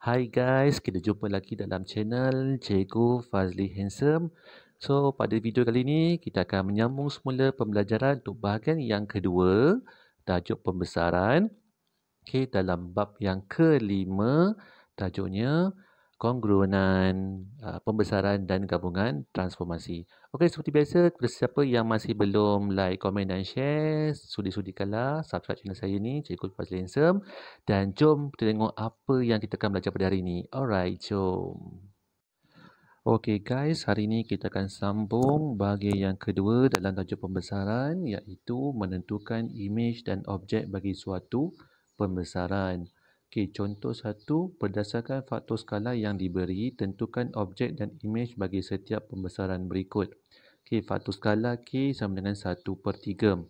Hai guys, kita jumpa lagi dalam channel Cikgu Fazli Handsome. So, pada video kali ini, kita akan menyambung semula pembelajaran untuk bahagian yang kedua, tajuk pembesaran. Okay, dalam bab yang kelima, tajuknya kongruenan, pembesaran dan gabungan transformasi. Okey, seperti biasa, kepada siapa yang masih belum like, komen dan share, sudi-sudikanlah subscribe channel saya ni, Cikgu Fazli Handsome. Dan jom kita tengok apa yang kita akan belajar pada hari ini. Alright, jom. Okey guys, hari ini kita akan sambung bahagian yang kedua dalam tajuk pembesaran, iaitu menentukan imej dan objek bagi suatu pembesaran. Okey, contoh satu, berdasarkan faktor skala yang diberi, tentukan objek dan imej bagi setiap pembesaran berikut. Okey, faktor skala K sama dengan 1/3.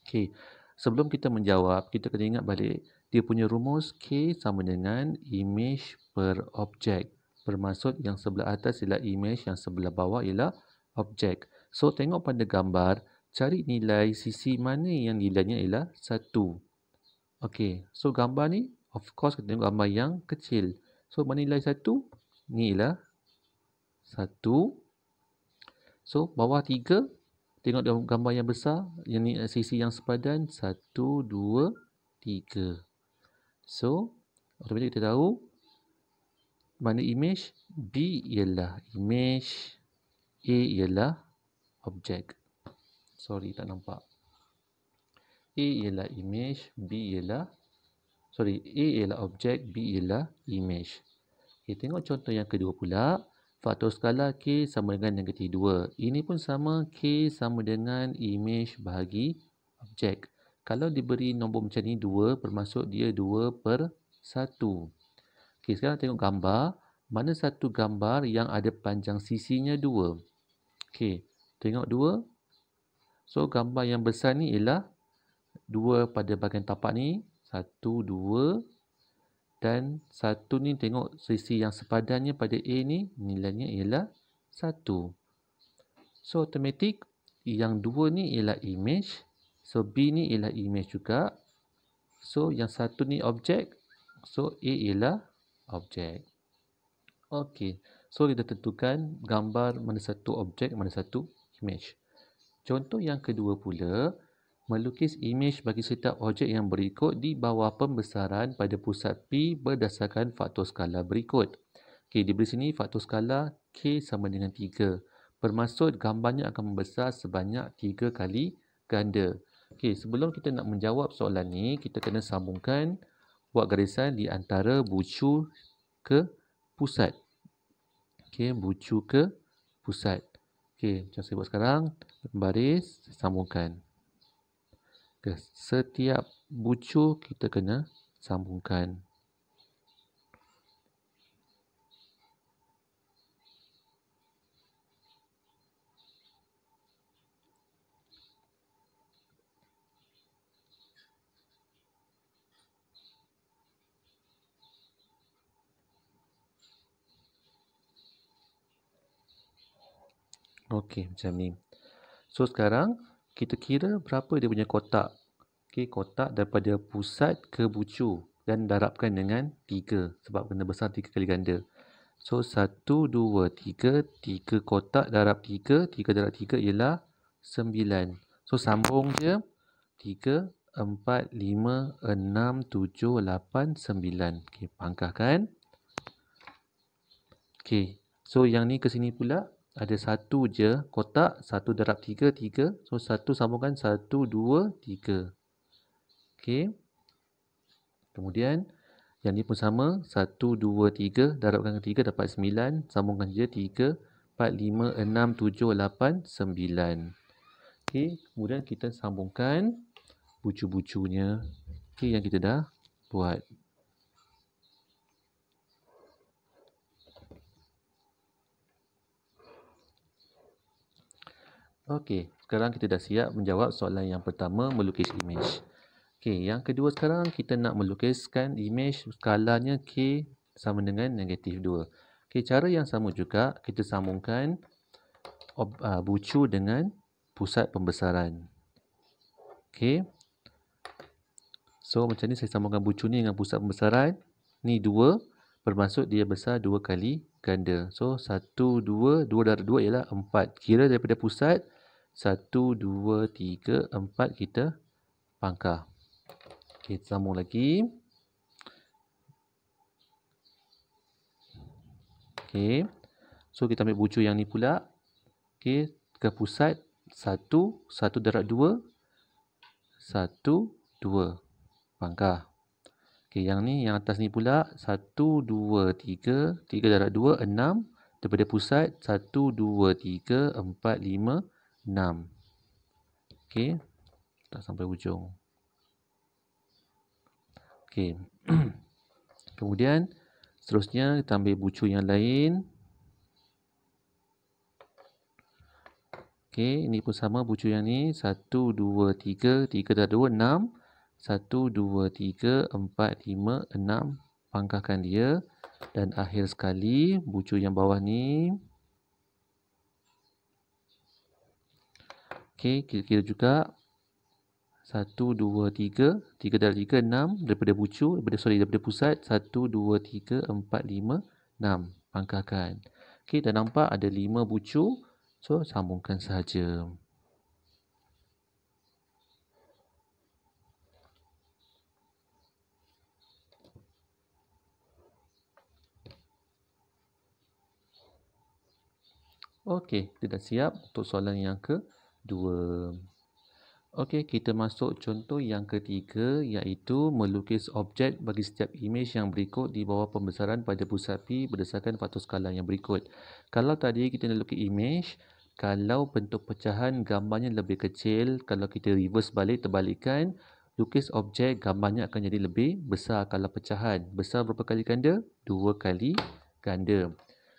Okey, sebelum kita menjawab, kita kena ingat balik, dia punya rumus K sama dengan imej per objek. Bermaksud yang sebelah atas ialah imej, yang sebelah bawah ialah objek. So, tengok pada gambar, cari nilai sisi mana yang nilainya ialah 1. Okey, so gambar ni, of course kita tengok gambar yang kecil. So, mana nilai 1? Ni ialah 1. So, bawah 3, tengok dalam gambar yang besar, yang ni sisi yang sepadan, 1, 2, 3. So, automatik kita tahu mana imej, B ialah imej, A ialah objek. Sorry, tak nampak. A ialah imej, B ialah, A ialah objek, B ialah imej. Okay, tengok contoh yang kedua pula. Faktor skala K sama dengan negatif 2. Ini pun sama, K sama dengan imej bahagi objek. Kalau diberi nombor macam ni 2, bermaksud dia 2/1. Okey, sekarang tengok gambar. Mana satu gambar yang ada panjang sisinya 2? Okey, tengok 2. So, gambar yang besar ni ialah 2 pada bahagian tapak ni. 1, 2. Dan 1 ni tengok sisi yang sepadannya pada A ni, nilainya ialah 1. So, automatik yang 2 ni ialah imej. So, B ni ialah imej juga. So, yang 1 ni objek. So, A ialah objek. Okey, so kita tentukan gambar mana satu objek, mana satu imej. Contoh yang kedua pula, melukis imej bagi setiap objek yang berikut di bawah pembesaran pada pusat P berdasarkan faktor skala berikut. Okey, diberi sini faktor skala K sama dengan 3. Bermaksud gambarnya akan membesar sebanyak 3 kali ganda. Okey, sebelum kita nak menjawab soalan ni, kita kena sambungkan, buat garisan di antara bucu ke pusat. Okey, bucu ke pusat. Okey, macam saya buat sekarang, baris, sambungkan. Okay, setiap bucu kita kena sambungkan. Okey, macam ni. So, sekarang kita kira berapa dia punya kotak. Okey, kotak daripada pusat ke bucu dan darabkan dengan 3 sebab kena besar 3 kali ganda. So, 1, 2, 3, 3 kotak darab 3, 3 darab 3 ialah 9. So, sambung je. 3, 4, 5, 6, 7, 8, 9. Okey, pangkahkan. Okey, so yang ni ke sini pula. Ada satu je kotak, 1 darab 3, 3. So, 1 sambungkan 1, 2, 3. Okey. Kemudian, yang ni pun sama. 1, 2, 3. Darabkan dengan 3 dapat 9. Sambungkan je 3, 4, 5, 6, 7, 8, 9. Okey. Kemudian kita sambungkan bucu-bucunya. Okey, yang kita dah buat. Okey, sekarang kita dah siap menjawab soalan yang pertama, melukis imej. Okey, yang kedua sekarang kita nak melukiskan imej skalanya K sama dengan negatif 2. Okey, cara yang sama juga, kita sambungkan bucu dengan pusat pembesaran. Okey. So, macam ni saya sambungkan bucu ni dengan pusat pembesaran. Ni 2. bermaksud dia besar 2 kali ganda. So 1, 2, 2 darab 2 ialah 4. Kira daripada pusat 1, 2, 3, 4 kita pangkah. Okey, sambung lagi. Okey. So kita ambil bucu yang ni pula. Okey, ke pusat 1, 1 darab 2, 1, 2 pangkah. Okey, yang ni, yang atas ni pula 1, 2, 3, 3 darab 2, 6. Daripada pusat 1, 2, 3, 4, 5, 6. Okey, tak sampai hujung. Okey. Kemudian seterusnya kita ambil bucu yang lain. Okey, ini pun sama bucu yang ni 1, 2, 3, 3 darab 2, 6. 1, 2, 3, 4, 5, 6. Pangkahkan dia. Dan akhir sekali, bucu yang bawah ni. Okey, kira-kira juga. 1, 2, 3. 3 darab 3, 6. Daripada pusat. 1, 2, 3, 4, 5, 6. Pangkahkan. Okey, dah nampak ada 5 bucu. So, sambungkan sahaja. Okey, kita dah siap untuk soalan yang kedua. Okey, kita masuk contoh yang ketiga, iaitu melukis objek bagi setiap imej yang berikut di bawah pembesaran pada pusat P berdasarkan faktor skala yang berikut. Kalau tadi kita nak lukis imej, kalau bentuk pecahan gambarnya lebih kecil, kalau kita reverse balik, terbalikkan, lukis objek gambarnya akan jadi lebih besar kalau pecahan. Besar berapa kali ganda? 2 kali ganda.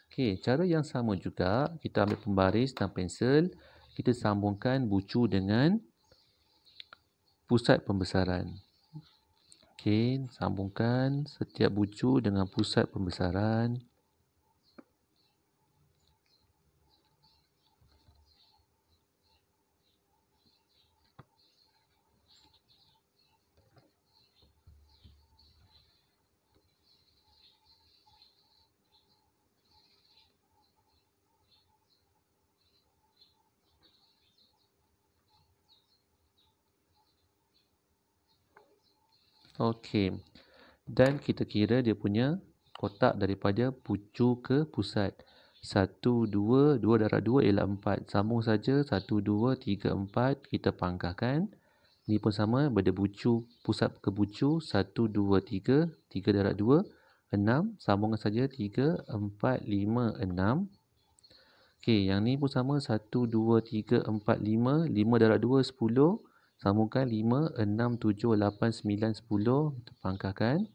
Okey, cara yang sama juga, kita ambil pembaris dan pensel, kita sambungkan bucu dengan pusat pembesaran. Okey, sambungkan setiap bucu dengan pusat pembesaran. Okey. Dan kita kira dia punya kotak daripada bucu ke pusat. 1, 2, 2 darab 2 ialah 4. Sambung saja 1, 2, 3, 4. Kita pangkahkan. Ini pun sama, pada bucu pusat ke bucu 1, 2, 3. 3 darab 2, 6. Sambungkan saja 3, 4, 5, 6. Okey, yang ni pun sama 1, 2, 3, 4, 5. 5 darab 2, 10. Sambungkan 5, 6, 7, 8, 9, 10. Kita pangkahkan.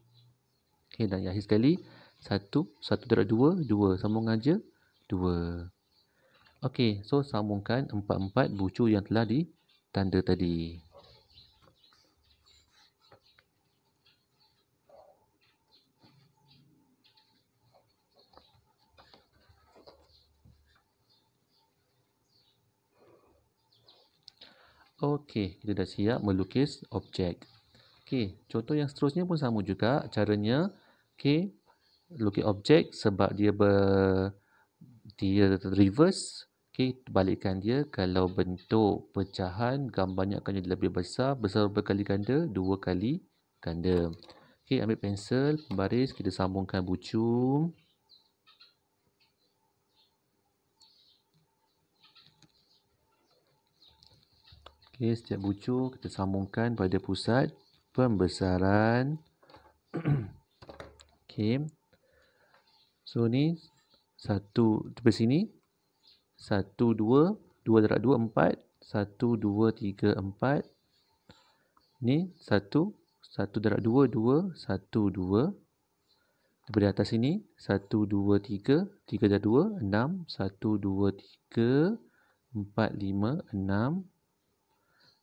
Okey, dan yang akhir sekali 1 darab 2, 2. Sambung aja 2. Okey, so sambungkan 4 bucu yang telah ditanda tadi. Okey, kita dah siap melukis objek. Okey, contoh yang seterusnya pun sama juga caranya. Okey, lukis objek sebab dia reverse. Okey, balikkan dia. Kalau bentuk pecahan, gambarnya akan jadi lebih besar. Besar berkali ganda, 2 kali ganda. Okey, ambil pensel, pembaris, kita sambungkan bucu. Okey, setiap bucu kita sambungkan pada pusat pembesaran. Okey. So ni 1 dari sini 1, 2, 2 darab 2, 4. 1, 2, 3, 4. Ni 1, 1 darab 2, 2, 1, 2. Daripada atas sini 1, 2, 3. 3 darab 2, 6. 1, 2, 3, 4, 5, 6.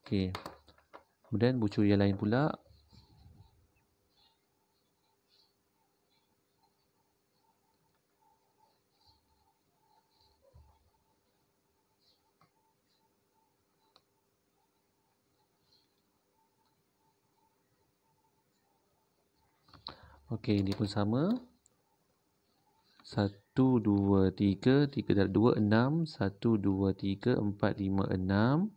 Okey. Kemudian bucu yang lain pula. Okey, ini pun sama. 1, 2, 3, 3 darab 2, 6. 1, 2, 3, 4, 5, 6.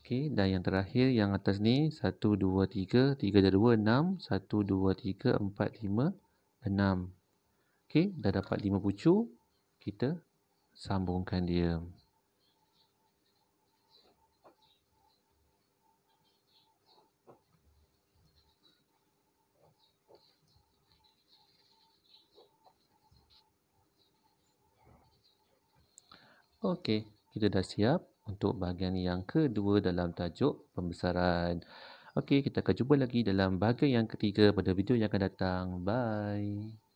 Okey, dan yang terakhir yang atas ni 1, 2, 3, 3 darab 2, 6. 1, 2, 3, 4, 5, 6. Okey, dah dapat 5 pucuk. Kita sambungkan dia. Okey, kita dah siap untuk bahagian yang kedua dalam tajuk pembesaran. Okey, kita akan jumpa lagi dalam bahagian yang ketiga pada video yang akan datang. Bye.